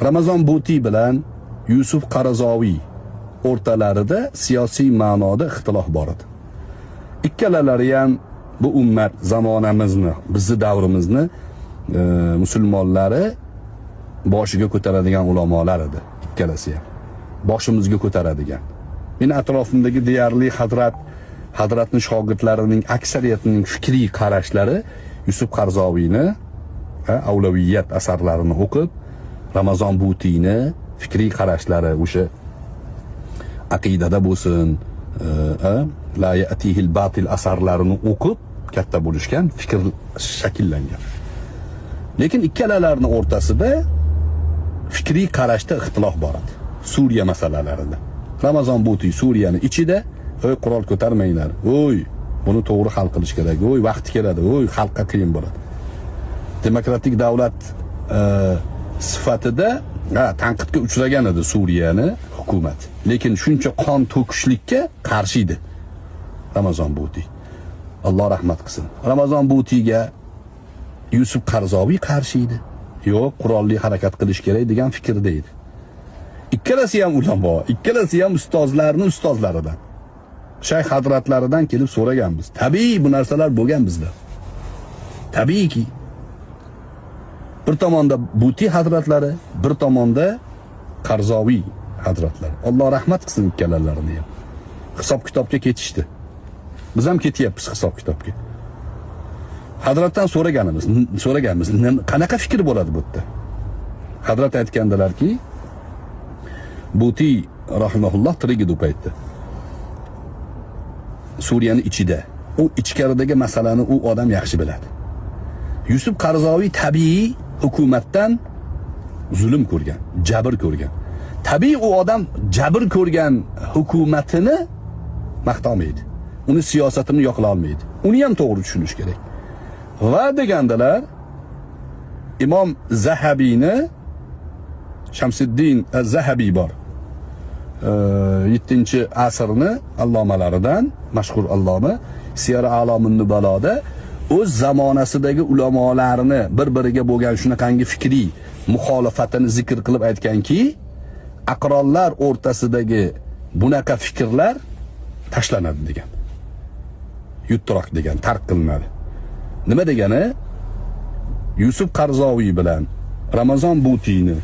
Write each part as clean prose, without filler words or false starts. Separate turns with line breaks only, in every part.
Ramazon Buti bilan Yusuf Qarzoviy o'rtalarida siyosiy ma'noda ixtilof bor edi. Ikkalalari ham bu ummat zamonamizni, bizni davrimizni musulmonlari boshiga ko'taradigan ulamolar edi. Ikkalasi ham boshimizga ko'taradigan. Meni atrofimdagi deyarli Hazratning shogirdlarining aksariyatining fikriy qarashlari Yusuf Qarzoviyni, Avlaviyat asarlarini o'qib, Ramazon Butiyni fikriy qarashlari o'sha aqidada bo'lsin, la ya'tihil batil asarlarini o'qib katta bo'lishgan, fikr shakllangan. Lekin ikkalalarini o'rtasida fikriy qarashda ixtilof bor edi. Suriya masalalarida. Ramazon Butiy Suriyani ichida, "Oy, qurol ko'tarmanglar. Oy, buni to'g'ri hal qilish kerak. Oy, vaqti keladi. Oy, xalqqa qiyin bo'ladi." Demokratik davlat sifatida tanqidga uchragan edi Suriyani hukumat. Lekin shuncha qon to'kishlikka qarshi edi Ramazon Butiy. Alloh rahmat qilsin. Ramazon Butiyga Yusuf Qarzoviy qarshi edi. Yo'q, qurolli harakat qilish kerak degan fikrda edi. Ikkalasi ham ulamo, ikkalasi ham ustozlarning ustozlaridan, shayx hazratlaridan kelib so'raganmiz. Tabiiy bu narsalar bo'lgan bizda. Tabiiyki. Bir tomonda Butiy hazratlari, bir tomonda Qarzoviy hazratlari. Alloh rahmat qilsin ikkalalarini ham. Hisob kitobga ketishdi. Biz ham ketyapmiz hisob kitobga. Hazratdan so'raganmiz, qanaqa fikr bo'ladi bu yerda? Hazrat aytgandilarki, Butiy rahimahulloh tirik edi paytda. Suriyani ichida, u ichkaridagi masalani u odam yaxshi biladi. Yusuf Qarzoviy tabiiy hukumatdan zulm ko'rgan, jabr ko'rgan. Tabiiy u odam jabr ko'rgan hukumatini maqtamaydi. Uni siyosatini yoqla olmaydi. Uni ham to'g'ri tushunish kerak. Va degandalar, Imom Zahabiyni, Shamsiddin Az-Zahabiy bor. 7-asrni allomalaridan mashhur alloma, Siyar A'lomun Nubaloda o'z zamonasidagi ulamolarni bir-biriga bo'lgan shunaqangi fikriy muxolifatini zikr qilib aytganki, aqronlar o'rtasidagi bunaqa fikrlar tashlanadi degan. Yuttiroq degan, tark qilinadi. Nima degani? Yusuf Qarzoviy bilan Ramazon Butiyni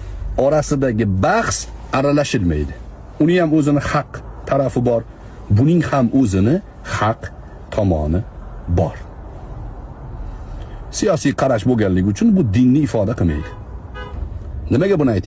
orasidagi bahs aralashilmaydi. Uni ham o'zini haq tarafi bor, buning ham o'zini haq tomoni bor. Siyosiy qarash bo'lganligi uchun bu dinni ifoda qilmaydi. Nimaga buni aytayapman?